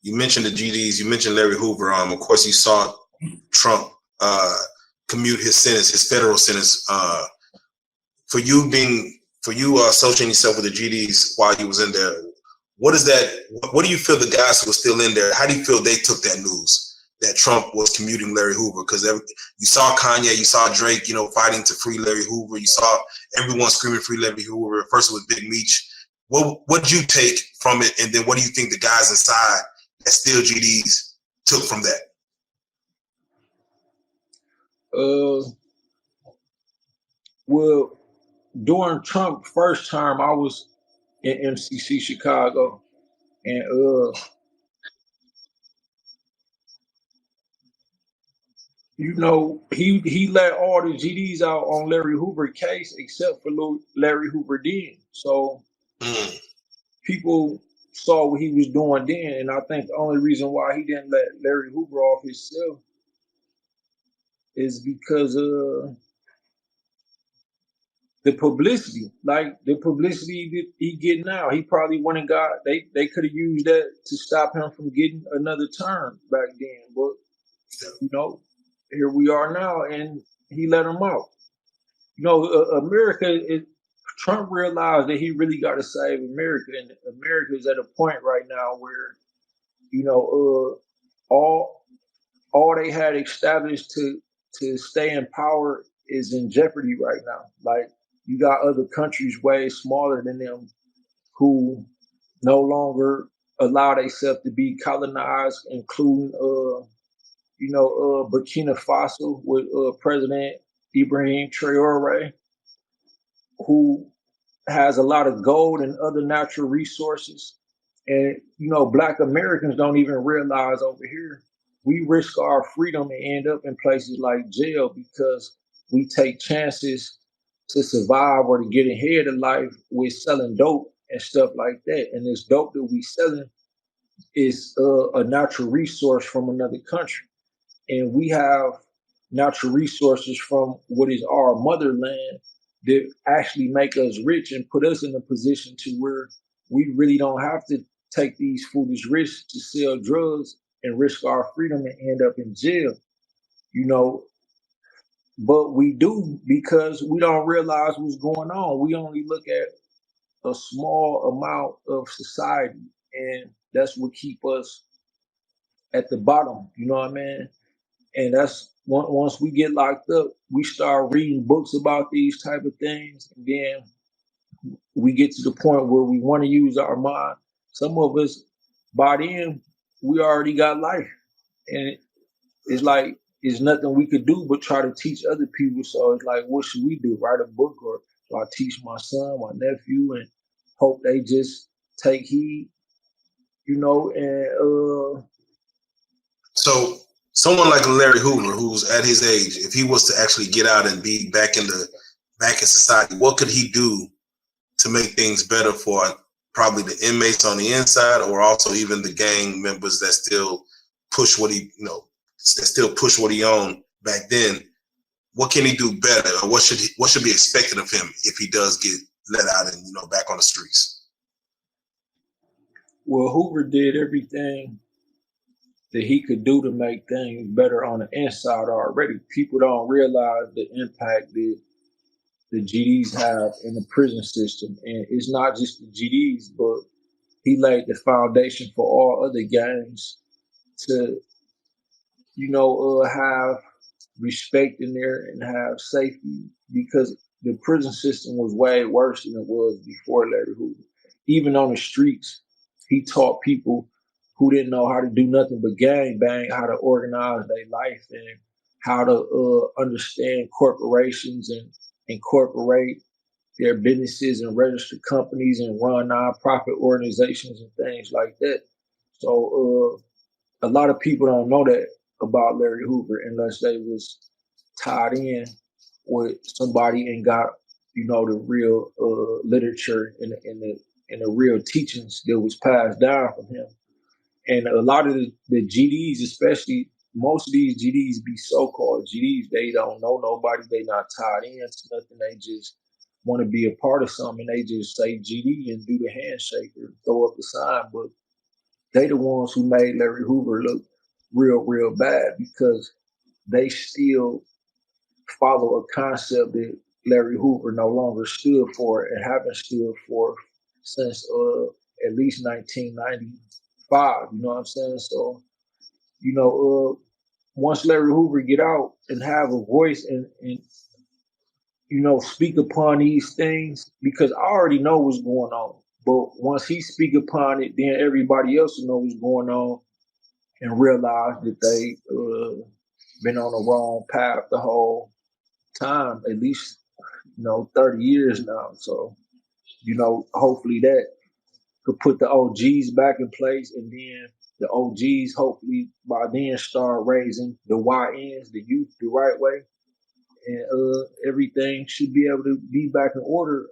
You mentioned the GDs. You mentioned Larry Hoover. Of course, you saw Trump commute his sentence, his federal sentence. For you associating yourself with the GDs while he was in there, what is that? What do you feel the guys who were still in there? How do you feel they took that news that Trump was commuting Larry Hoover? Because you saw Kanye, you saw Drake, fighting to free Larry Hoover. You saw everyone screaming free Larry Hoover. First it was Big Meech. What did you take from it, and then what do you think the guys inside that still GDs took from that? Well, during Trump's first term, I was in MCC Chicago, and he let all the GDs out on Larry Hoover case except for Larry Hoover then. So people saw what he was doing then, and I think the only reason why he didn't let Larry Hoover off his cell is because the publicity, the publicity he getting now. He probably went and got, they could have used that to stop him from getting another term back then. But, here we are now, and he let him out. Trump realized that he really got to save America, and America is at a point right now where, all they had established to stay in power is in jeopardy right now. Like, you got other countries way smaller than them who no longer allow themselves to be colonized, including, Burkina Faso with President Ibrahim Traore, who has a lot of gold and other natural resources. And, Black Americans don't even realize over here, we risk our freedom and end up in places like jail because we take chances to survive or to get ahead in life with selling dope and stuff like that. And this dope that we selling is a natural resource from another country. And we have natural resources from what is our motherland that actually make us rich and put us in a position to where we really don't have to take these foolish risks to sell drugs and risk our freedom and end up in jail, But we do because we don't realize what's going on. We only look at a small amount of society, and that's what keep us at the bottom, you know what I mean? And that's once we get locked up, we start reading books about these type of things, and then we get to the point where we want to use our mind. Some of us, by then, we already got life, and it's like there's nothing we could do but try to teach other people. So it's like, what should we do? Write a book, or do I teach my son, my nephew, and hope they just take heed, and So someone like Larry Hoover, who's at his age, if he was to actually get out and be back in society, what could he do to make things better for probably the inmates on the inside, or also even the gang members that still push what he, owned back then? What can he do better, or what should be expected of him if he does get let out and back on the streets? Well, Hoover did everything that he could do to make things better on the inside already. People don't realize the impact that the GDs have in the prison system. And it's not just the GDs, but he laid the foundation for all other gangs to, have respect in there and have safety, because the prison system was way worse than it was before Larry Hoover. Even on the streets, he taught people who didn't know how to do nothing but gang bang, how to organize their life and how to understand corporations and incorporate their businesses and register companies and run nonprofit organizations and things like that. So a lot of people don't know that about Larry Hoover unless they was tied in with somebody and got, the real literature and the real teachings that was passed down from him. And a lot of the GDs, especially most of these GDs be so-called GDs, they don't know nobody, they not tied in to nothing, they just want to be a part of something, and they just say GD and do the handshake or throw up the sign. But they the ones who made Larry Hoover look real bad because they still follow a concept that Larry Hoover no longer stood for and haven't stood for since at least 1995. You know what I'm saying? So, once Larry Hoover get out and have a voice and speak upon these things, because I already know what's going on. But once he speak upon it, then everybody else will know what's going on and realize that they been on the wrong path the whole time, at least 30 years now. So, hopefully that could put the OGs back in place, and then the OGs hopefully by then start raising the YNs, the youth, the right way, and everything should be able to be back in order